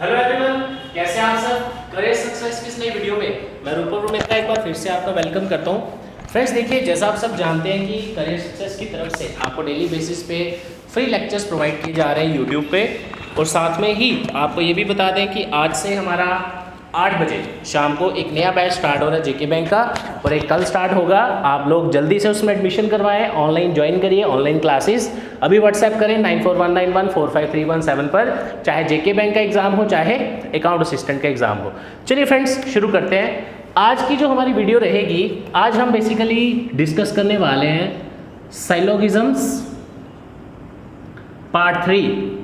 Hello everyone, कैसे हैं आप सब। करियर सक्सेस की इस नई वीडियो में मैं रूपल रोमेता एक बार फिर से आपका वेलकम करता हूं। फ्रेंड्स देखिए, जैसा आप सब जानते हैं कि करियर सक्सेस की तरफ से आपको डेली बेसिस पे फ्री लेक्चर्स प्रोवाइड किए जा रहे हैं यूट्यूब पे, और साथ में ही आपको ये भी बता दें कि आज से हमारा 8 बजे शाम को एक नया बैच स्टार्ट हो रहा है जेके बैंक का, और एक कल स्टार्ट होगा। आप लोग जल्दी से उसमें एडमिशन करवाएं, ऑनलाइन ज्वाइन करिए ऑनलाइन क्लासेस। अभी व्हाट्सएप करें 9419145317 पर, चाहे जेके बैंक का एग्जाम हो चाहे अकाउंट असिस्टेंट का एग्जाम हो। चलिए फ्रेंड्स शुरू करते हैं। आज की जो हमारी वीडियो रहेगी, आज हम बेसिकली डिस्कस करने वाले हैं साइलोगिज्म्स पार्ट 3।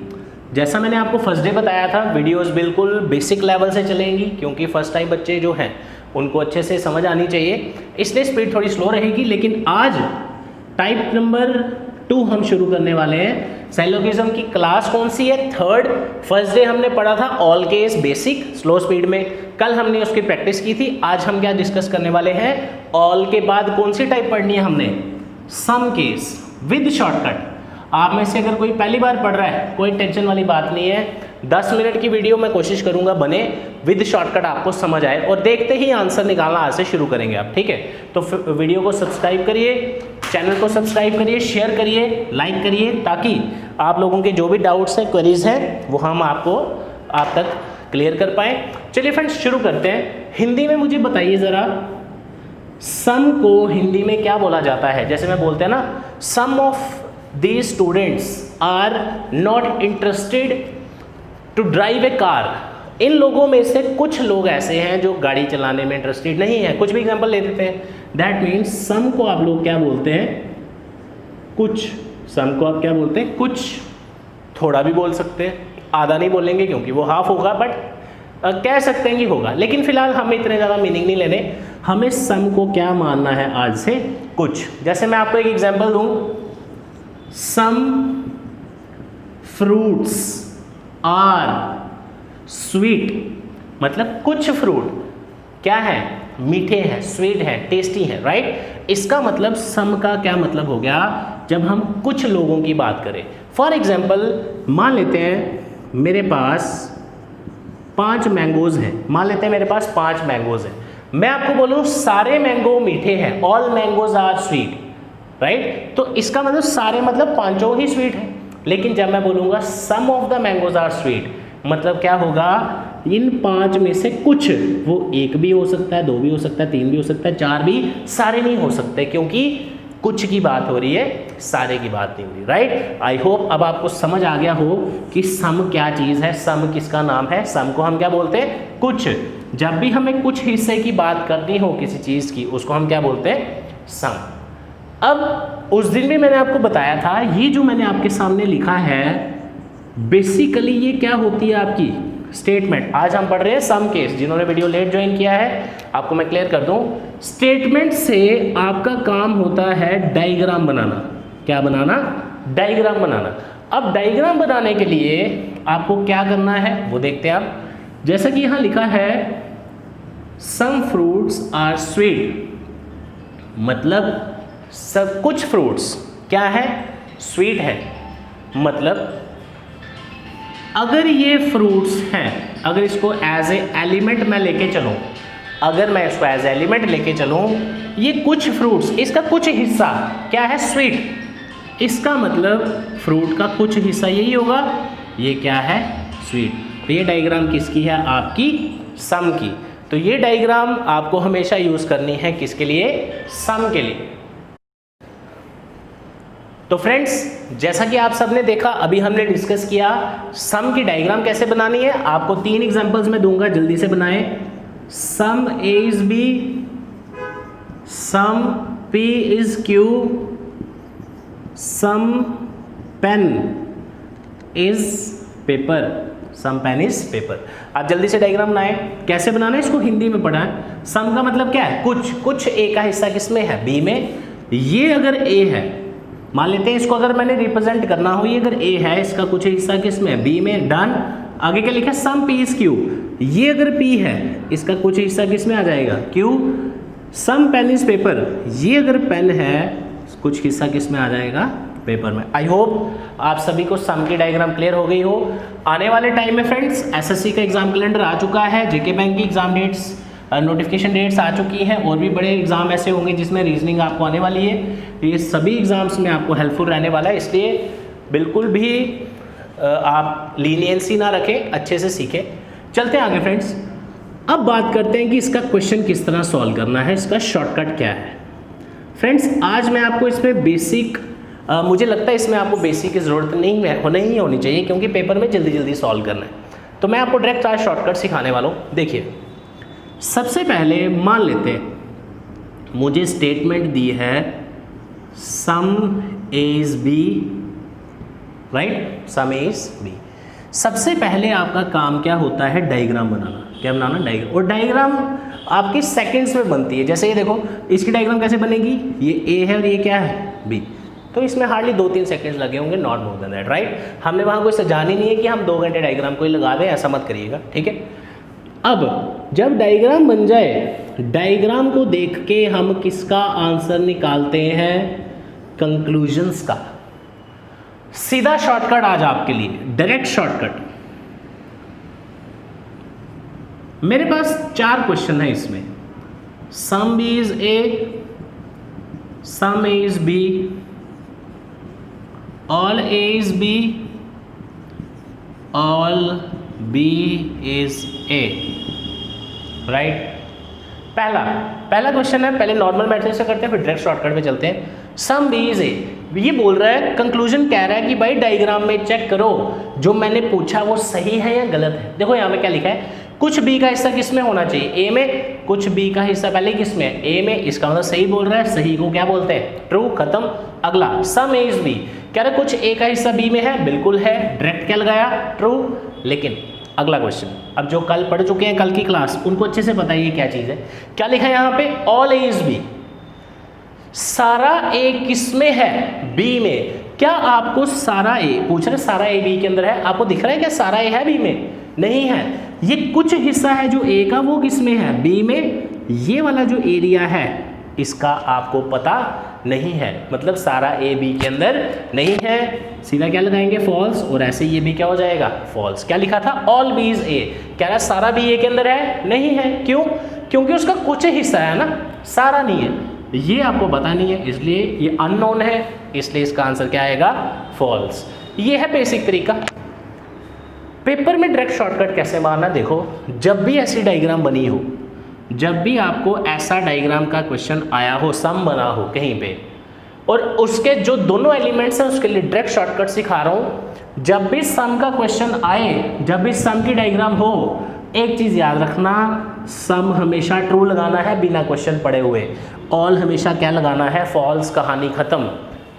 जैसा मैंने आपको फर्स्ट डे बताया था, वीडियोस बिल्कुल बेसिक लेवल से चलेंगी, क्योंकि फर्स्ट टाइम बच्चे जो हैं उनको अच्छे से समझ आनी चाहिए, इसलिए स्पीड थोड़ी स्लो रहेगी। लेकिन आज टाइप नंबर 2 हम शुरू करने वाले हैं। साइलोगिज्म की क्लास कौन सी है? थर्ड। फर्स्ट डे हमने पढ़ा था all case basic slow speed में, कल हमने उसकी प्रैक्टिस की थी। आज हम क्या डिस्कस करने वाले हैं? ऑल के बाद कौन सी टाइप पढ़नी है हमने? Some case with shortcut. आप में से अगर कोई पहली बार पढ़ रहा है, कोई टेंशन वाली बात नहीं है। 10 मिनट की वीडियो मैं कोशिश करूंगा बने विद शॉर्टकट, आपको समझ आए, और देखते ही आंसर निकालना आज से शुरू करेंगे आप, ठीक है। तो वीडियो को सब्सक्राइब करिए, चैनल को सब्सक्राइब करिए, शेयर करिए, लाइक करिए, ताकि आप लोगों के जो भी डाउट्स हैं, क्वेरीज हैं, वो हम आप तक क्लियर कर पाएँ। चलिए फ्रेंड्स शुरू करते हैं। हिंदी में मुझे बताइए ज़रा, सम को हिंदी में क्या बोला जाता है? जैसे मैं बोलते हैं ना, some of these students are not interested to drive a car। इन लोगों में से कुछ लोग ऐसे हैं जो गाड़ी चलाने में इंटरेस्टेड नहीं है। कुछ भी एग्जांपल ले देते हैं। दैट मीन्स सम को आप लोग क्या बोलते हैं? कुछ। सम को आप क्या बोलते हैं? कुछ। थोड़ा भी बोल सकते हैं, आधा नहीं बोलेंगे क्योंकि वो हाफ होगा, बट कह सकते हैं कि होगा। लेकिन फिलहाल हमें इतने ज़्यादा मीनिंग नहीं लेने, हमें सम को क्या मानना है आज से? कुछ। जैसे मैं आपको एक एग्जाम्पल दूँ, Some fruits are sweet। मतलब कुछ फ्रूट क्या है? मीठे हैं, स्वीट है, टेस्टी है, राइट। इसका मतलब सम का क्या मतलब हो गया जब हम कुछ लोगों की बात करें। फॉर एग्जाम्पल मान लेते हैं मेरे पास 5 मैंगोज हैं। मान लेते हैं मेरे पास 5 मैंगोज हैं। मैं आपको बोलूँ सारे मैंगो मीठे हैं, all mangoes are sweet, right. तो इसका मतलब सारे मतलब 5 ही स्वीट है। लेकिन जब मैं बोलूँगा some of the mangoes are sweet, मतलब क्या होगा? इन 5 में से कुछ, वो 1 भी हो सकता है, 2 भी हो सकता है, 3 भी हो सकता है, 4 भी, सारे नहीं हो सकते, क्योंकि कुछ की बात हो रही है, सारे की बात नहीं हो रही, राइट। आई होप अब आपको समझ आ गया हो कि सम क्या चीज़ है, सम किसका नाम है। सम को हम क्या बोलते हैं? कुछ। जब भी हमें कुछ हिस्से की बात करनी हो किसी चीज़ की, उसको हम क्या बोलते हैं? सम। अब उस दिन भी मैंने आपको बताया था, ये जो मैंने आपके सामने लिखा है, बेसिकली ये क्या होती है? आपकी स्टेटमेंट। आज हम पढ़ रहे हैं सम केस। जिन्होंने वीडियो लेट ज्वाइन किया है, आपको मैं क्लियर कर दूं, स्टेटमेंट से आपका काम होता है डायग्राम बनाना। क्या बनाना? डायग्राम बनाना। अब डायग्राम बनाने के लिए आपको क्या करना है वो देखते हैं आप। जैसा कि यहाँ लिखा है सम फ्रूट्स आर स्वीट, मतलब सब कुछ फ्रूट्स क्या है? स्वीट है। मतलब अगर ये फ्रूट्स हैं, अगर इसको एज ए एलिमेंट मैं लेके चलूँ, अगर मैं इसको एज एलिमेंट लेके चलूँ, ये कुछ फ्रूट्स, इसका कुछ हिस्सा क्या है? स्वीट। इसका मतलब फ्रूट का कुछ हिस्सा यही होगा, ये क्या है? स्वीट। तो ये डायग्राम किसकी है? आपकी सम की। तो ये डायग्राम आपको हमेशा यूज़ करनी है किसके लिए? सम के लिए। तो फ्रेंड्स, जैसा कि आप सबने देखा, अभी हमने डिस्कस किया सम की डायग्राम कैसे बनानी है। आपको 3 एग्जांपल्स मैं दूंगा, जल्दी से बनाएं। Some A is B, some P is Q, some pen is paper. Some pen is paper. आप जल्दी से डायग्राम बनाएं। कैसे बनाना है इसको हिंदी में पढ़ा है। सम का मतलब क्या है? कुछ। कुछ A का हिस्सा किसमें है? B में। ये अगर A है, मान लेते हैं इसको अगर मैंने रिप्रेजेंट करना हो, ये अगर A है, इसका कुछ हिस्सा किसमें है? B में। डन। आगे क्या लिखा है? सम P इज Q। ये अगर P है, इसका कुछ हिस्सा किसमें आ जाएगा? Q। Some pen is paper. ये अगर पेन है, कुछ हिस्सा किसमें आ जाएगा? पेपर में। आई होप आप सभी को सम की डायग्राम क्लियर हो गई हो। आने वाले टाइम में फ्रेंड्स एसएससी का एग्जाम कैलेंडर आ चुका है, जेके बैंक की एग्जाम डेट्स नोटिफिकेशन डेट्स आ चुकी हैं, और भी बड़े एग्जाम ऐसे होंगे जिसमें रीजनिंग आपको आने वाली है। ये सभी एग्जाम्स में आपको हेल्पफुल रहने वाला है, इसलिए बिल्कुल भी आप लीनियंसी ना रखें, अच्छे से सीखें। चलते हैं आगे फ्रेंड्स। अब बात करते हैं कि इसका क्वेश्चन किस तरह सॉल्व करना है, इसका शॉर्टकट क्या है। फ्रेंड्स आज मैं आपको इसमें बेसिक मुझे लगता है इसमें आपको बेसिक की ज़रूरत नहीं होनी चाहिए, क्योंकि पेपर में जल्दी जल्दी सॉल्व करना है। तो मैं आपको डायरेक्ट आज शॉर्टकट सिखाने वाला हूँ। देखिए सबसे पहले मान लेते हैं मुझे स्टेटमेंट दी है some is B, right, some is B. सबसे पहले आपका काम क्या होता है, डायग्राम बनाना। क्या बनाना, डायग्राम। और डायग्राम आपकी सेकंड्स में बनती है। जैसे ये देखो, इसकी डायग्राम कैसे बनेगी, ये ए है और ये क्या है, बी। तो इसमें हार्डली 2-3 सेकंड्स लगे होंगे, not more than that, right. हमने वहाँ कोई सजानी नहीं है कि हम 2 घंटे डायग्राम को ही लगा दें, ऐसा मत करिएगा, ठीक है। अब जब डायग्राम बन जाए, डायग्राम को देख के हम किसका आंसर निकालते हैं, कंक्लूजन्स का। सीधा शॉर्टकट आज आपके लिए, डायरेक्ट शॉर्टकट। मेरे पास 4 क्वेश्चन है इसमें, some is A, some is B, all A is B, all B is A, right. पहला क्वेश्चन है, पहले नॉर्मल मेथड से करते हैं, फिर डायरेक्ट शॉर्टकट पे चलते हैं। सम बी इज ए, ये बोल रहा है, कंक्लूजन कह रहा है कि भाई डायग्राम में चेक करो जो मैंने पूछा वो सही है या गलत है। देखो यहाँ पे क्या लिखा है, कुछ बी का हिस्सा किस में होना चाहिए, ए में, कुछ बी का हिस्सा पहले किस में, ए में। इसका मतलब सही बोल रहा है, सही को क्या बोलते हैं, ट्रू, खत्म। अगला सम इज बी, कह रहा है कुछ ए का हिस्सा बी में है, बिल्कुल है, डायरेक्ट क्या लगाया, ट्रू। लेकिन अगला क्वेश्चन, अब जो कल पढ़ चुके हैं कल की क्लास, उनको अच्छे से पता है ये क्या चीज़ है। क्या लिखा है यहाँ पे, ऑल ए इज बी, सारा ए किस में है, बी में। क्या आपको सारा ए पूछ रहे, सारा ए बी के अंदर है, आपको दिख रहा है क्या सारा ए है बी में, नहीं है। ये कुछ हिस्सा है जो ए का, वो किस में है, बी में। ये वाला जो एरिया है इसका आपको पता नहीं है, मतलब सारा ए बी के अंदर नहीं है। सीधा क्या लगाएंगे, फॉल्स, और ऐसे ये भी क्या हो जाएगा, फॉल्स। क्या लिखा था, ऑल बी इज ए, कह रहा है सारा बी ए के अंदर है, नहीं है। क्यों, क्योंकि उसका कुछ हिस्सा है ना, सारा नहीं है। ये आपको पता नहीं है, इसलिए ये अननोन है, इसलिए इसका आंसर क्या आएगा, फॉल्स। ये है बेसिक तरीका। पेपर में डायरेक्ट शॉर्टकट कैसे मारना, देखो जब भी ऐसी डायग्राम बनी हो, जब भी आपको ऐसा डायग्राम का क्वेश्चन आया हो, सम बना हो कहीं पे, और उसके जो दोनों एलिमेंट्स हैं उसके लिए डायरेक्ट शॉर्टकट सिखा रहा हूँ। जब भी सम का क्वेश्चन आए, जब भी सम की डायग्राम हो, एक चीज़ याद रखना, सम हमेशा ट्रू लगाना है बिना क्वेश्चन पढ़े हुए, ऑल हमेशा क्या लगाना है, फॉल्स, कहानी खत्म।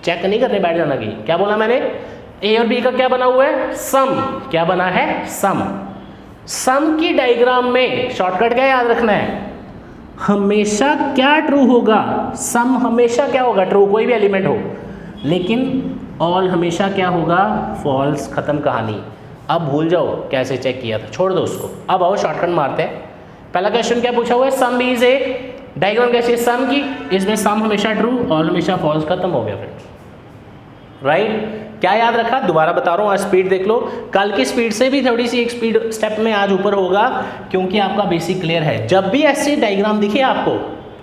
चेक नहीं करने बैठ जाना कि क्या बोला मैंने, ए और बी का क्या बना हुआ है, सम। क्या बना है, सम। सम की डायग्राम में शॉर्टकट क्या याद रखना है, हमेशा क्या ट्रू होगा, सम हमेशा क्या होगा, ट्रू, कोई भी एलिमेंट हो, लेकिन ऑल हमेशा क्या होगा, फॉल्स, खत्म कहानी। अब भूल जाओ कैसे चेक किया था, छोड़ दो उसको। अब आओ शॉर्टकट मारते हैं। पहला क्वेश्चन क्या पूछा हुआ है, सम इज ए, डायग्राम कैसी है सम की, इसमें सम हमेशा ट्रू, ऑल हमेशा फॉल्स, खत्म हो गया फ्रेंड्स, राइट। क्या याद रखा, दोबारा बता रहा हूँ, आज स्पीड देख लो, कल की स्पीड से भी थोड़ी सी एक स्पीड स्टेप में आज ऊपर होगा, क्योंकि आपका बेसिक क्लियर है। जब भी ऐसे डायग्राम दिखे आपको,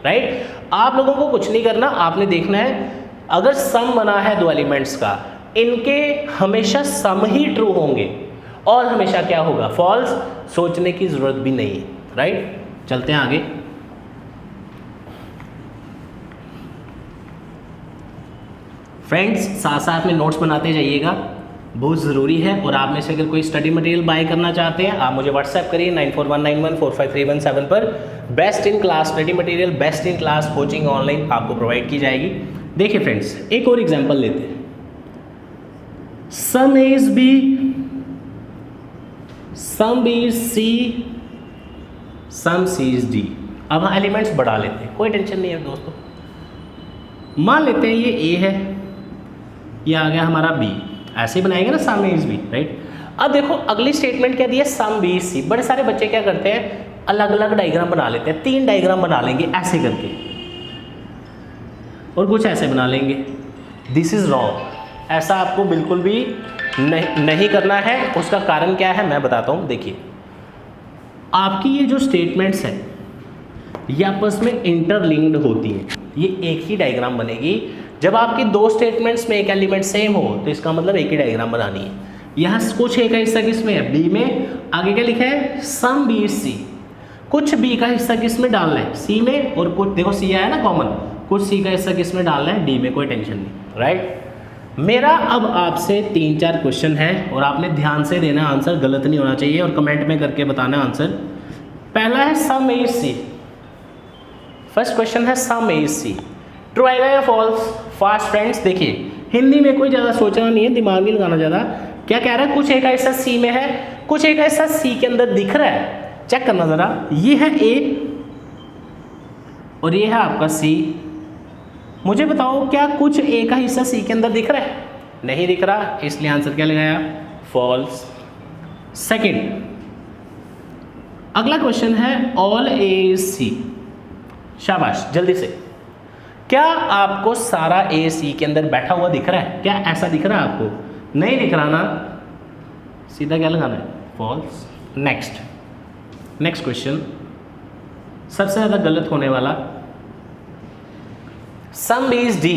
राइट, आप लोगों को कुछ नहीं करना, आपने देखना है अगर सम बना है 2 एलिमेंट्स का, इनके हमेशा सम ही ट्रू होंगे, और हमेशा क्या होगा, फॉल्स। सोचने की जरूरत भी नहीं है, राइट। चलते हैं आगे। फ्रेंड्स साथ साथ में नोट्स बनाते जाइएगा, बहुत ज़रूरी है। और आप में से अगर कोई स्टडी मटेरियल बाय करना चाहते हैं, आप मुझे व्हाट्सएप करिए 9419145317 पर। Best in class study material, best in class coaching online आपको प्रोवाइड की जाएगी। देखिए फ्रेंड्स, एक और एग्जांपल लेते हैं, some is B, some is C, some C is D. अब हम एलिमेंट्स बढ़ा लेते हैं, कोई टेंशन नहीं है दोस्तों। मान लेते हैं ये ए है, ये आ गया हमारा बी, ऐसे ही बनाएंगे ना, सम इज बी, राइट। अब देखो अगली स्टेटमेंट क्या दी है, सम बी सी। बड़े सारे बच्चे क्या करते हैं, अलग अलग डायग्राम बना लेते हैं, 3 डायग्राम बना लेंगे ऐसे करके, और कुछ ऐसे बना लेंगे। This is wrong. ऐसा आपको बिल्कुल भी नहीं करना है। उसका कारण क्या है मैं बताता हूँ। देखिए, आपकी ये जो स्टेटमेंट्स हैं ये आपस में इंटरलिंक्ड होती हैं, ये एक ही डायग्राम बनेगी। जब आपकी दो स्टेटमेंट्स में एक एलिमेंट सेम हो तो इसका मतलब एक ही डायग्राम बनानी है। यहाँ कुछ ए का हिस्सा किस में है, बी में, आगे क्या लिखा है, सम बी इज सी। कुछ बी का हिस्सा किस में डालना है, सी में, और कुछ देखो सी आया ना कॉमन, कुछ सी का हिस्सा किस में डालना है, डी में, कोई टेंशन नहीं, राइट। मेरा अब आपसे 3-4 क्वेश्चन है और आपने ध्यान से देना, आंसर गलत नहीं होना चाहिए और कमेंट में करके बताना आंसर। पहला है सम ए इज सी। फर्स्ट क्वेश्चन है सम ए इज सी, ट्रू आएगा या फॉल्स? फास्ट फ्रेंड्स, देखिए हिंदी में कोई ज़्यादा सोचना नहीं है, दिमाग नहीं लगाना ज़्यादा। क्या कह रहा है, कुछ ए का हिस्सा सी में है, कुछ ए का हिस्सा सी के अंदर दिख रहा है। चेक करना ज़रा, ये है ए और ये है आपका सी। मुझे बताओ क्या कुछ ए का हिस्सा सी के अंदर दिख रहा है? नहीं दिख रहा, इसलिए आंसर क्या लगाया, फॉल्स। सेकंड, अगला क्वेश्चन है ऑल ए इज सी। शाबाश, जल्दी से। क्या आपको सारा ए सी के अंदर बैठा हुआ दिख रहा है? क्या ऐसा दिख रहा है आपको? नहीं दिख रहा ना, सीधा क्या लगाना है, फॉल्स। नेक्स्ट क्वेश्चन, सबसे ज़्यादा गलत होने वाला, some B is D,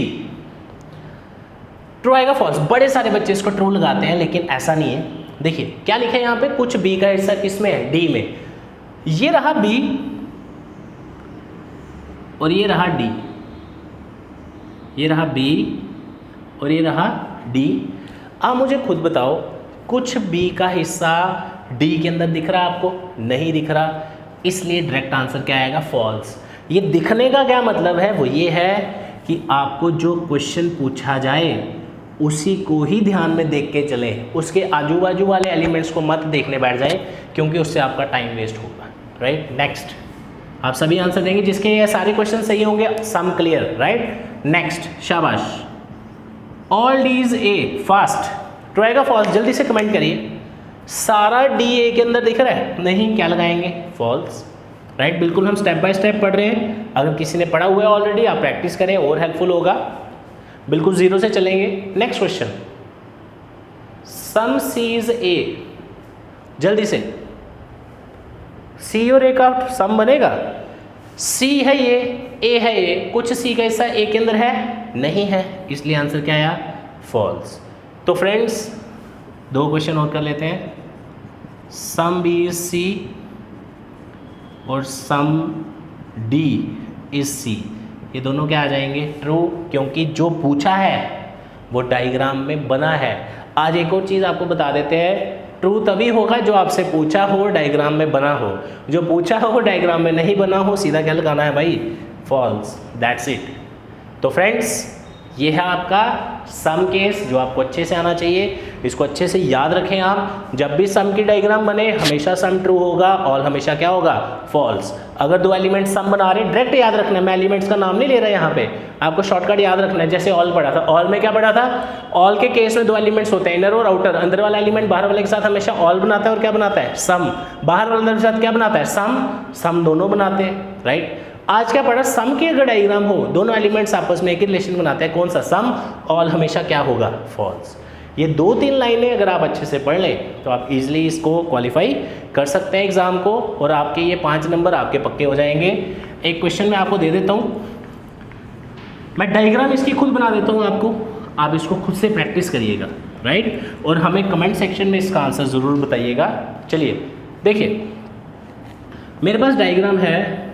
true आएगा फॉल्स? बड़े सारे बच्चे इसको ट्रू लगाते हैं लेकिन ऐसा नहीं है। देखिए क्या लिखा है यहाँ पे, कुछ बी का हिस्सा किसमें है, डी में। ये रहा बी और ये रहा डी, ये रहा बी और ये रहा डी। अब मुझे खुद बताओ, कुछ बी का हिस्सा डी के अंदर दिख रहा है आपको? नहीं दिख रहा, इसलिए डायरेक्ट आंसर क्या आएगा, फॉल्स। ये दिखने का क्या मतलब है, वो ये है कि आपको जो क्वेश्चन पूछा जाए उसी को ही ध्यान में देख के चलें, उसके आजू बाजू वाले एलिमेंट्स को मत देखने बैठ जाए, क्योंकि उससे आपका टाइम वेस्ट होगा, राइट। नेक्स्ट, आप सभी आंसर देंगे जिसके ये सारे क्वेश्चन सही होंगे, सम क्लियर, राइट। नेक्स्ट, शाबाश। All D is a, fast, true आएगा फॉल्स? जल्दी से कमेंट करिए। सारा डी ए के अंदर दिख रहा है? नहीं, क्या लगाएंगे, फॉल्स, राइट। बिल्कुल हम स्टेप बाय स्टेप पढ़ रहे हैं, अगर किसी ने पढ़ा हुआ है ऑलरेडी आप प्रैक्टिस करें और हेल्पफुल होगा। बिल्कुल जीरो से चलेंगे। Next question, some C is A, जल्दी से। सी और ए का सम बनेगा? सी है ये, ए है ये, कुछ सी का हिस्सा ए के अंदर है? नहीं है, इसलिए आंसर क्या आया, फॉल्स। तो फ्रेंड्स 2 क्वेश्चन और कर लेते हैं। सम बी इज सी और सम डी इज सी, ये दोनों क्या आ जाएंगे, ट्रू, क्योंकि जो पूछा है वो डायग्राम में बना है। आज एक और चीज़ आपको बता देते हैं, ट्रू तभी होगा जो आपसे पूछा हो, डायग्राम में बना हो। जो पूछा हो डायग्राम में नहीं बना हो, सीधा क्या लगाना है भाई, फॉल्स, दैट्स इट। तो फ्रेंड्स ये है आपका सम केस, जो आपको अच्छे से आना चाहिए, इसको अच्छे से याद रखें आप। जब भी सम की डायग्राम बने हमेशा सम ट्रू होगा, ऑल हमेशा क्या होगा, फॉल्स। अगर 2 एलिमेंट सम बना रहे, डायरेक्ट याद रखना है, मैं एलिमेंट्स का नाम नहीं ले रहा यहाँ पे, आपको शॉर्टकट याद रखना है। जैसे ऑल पढ़ा था, ऑल में क्या पढ़ा था, ऑल के केस में 2 एलिमेंट्स होते हैं, इनर और आउटर। अंदर वाला एलिमेंट बाहर वाले के साथ हमेशा ऑल बनाता है और क्या बनाता है, सम। बाहर वाले के साथ क्या बनाता है, सम दोनों बनाते हैं, राइट। आज क्या पढ़ा, सम की अगर डायग्राम हो, दोनों एलिमेंट्स आपस में एक ही रिलेशन बनाते हैं, कौन सा, सम। ऑल हमेशा क्या होगा, फॉल्स। ये 2-3 लाइनें अगर आप अच्छे से पढ़ लें तो आप इजीली इसको क्वालिफाई कर सकते हैं एग्जाम को, और आपके ये 5 नंबर आपके पक्के हो जाएंगे। एक क्वेश्चन मैं आपको दे देता हूँ, मैं डायग्राम इसकी खुद बना देता हूँ आपको, आप इसको खुद से प्रैक्टिस करिएगा, राइट। और हमें कमेंट सेक्शन में इसका आंसर ज़रूर बताइएगा। चलिए देखिए, मेरे पास डायग्राम है,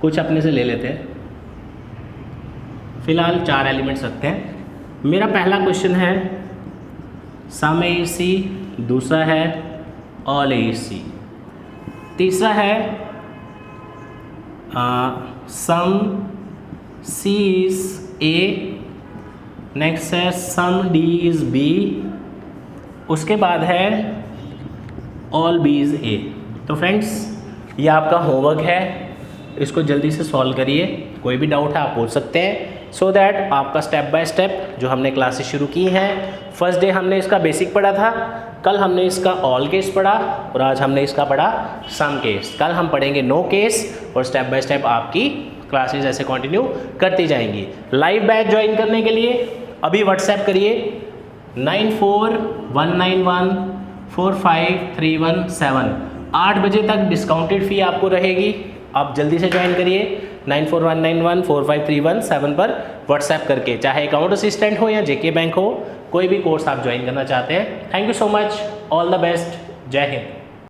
कुछ अपने से ले लेते हैं। फिलहाल 4 एलिमेंट्स रखते हैं। मेरा पहला क्वेश्चन है सम ए इज सी, दूसरा है ऑल ए इज सी, तीसरा है सम सी इज ए, नेक्स्ट है सम डी इज बी, उसके बाद है ऑल बी इज ए। तो फ्रेंड्स ये आपका होमवर्क है, इसको जल्दी से सॉल्व करिए। कोई भी डाउट है आप पूछ सकते हैं, सो दैट आपका स्टेप बाय स्टेप जो हमने क्लासेस शुरू की हैं। फर्स्ट डे हमने इसका बेसिक पढ़ा था, कल हमने इसका ऑल केस पढ़ा और आज हमने इसका पढ़ा सम केस। कल हम पढ़ेंगे नो केस और स्टेप बाय स्टेप आपकी क्लासेस ऐसे कंटिन्यू करती जाएंगी। लाइव बैच ज्वाइन करने के लिए अभी व्हाट्सएप करिए 9419145317। 8 बजे तक डिस्काउंटेड फ़ी आपको रहेगी, आप जल्दी से ज्वाइन करिए 9419145317 पर व्हाट्सएप करके, चाहे अकाउंट असिस्टेंट हो या जेके बैंक हो, कोई भी कोर्स आप ज्वाइन करना चाहते हैं। Thank you so much, all the best, जय हिंद।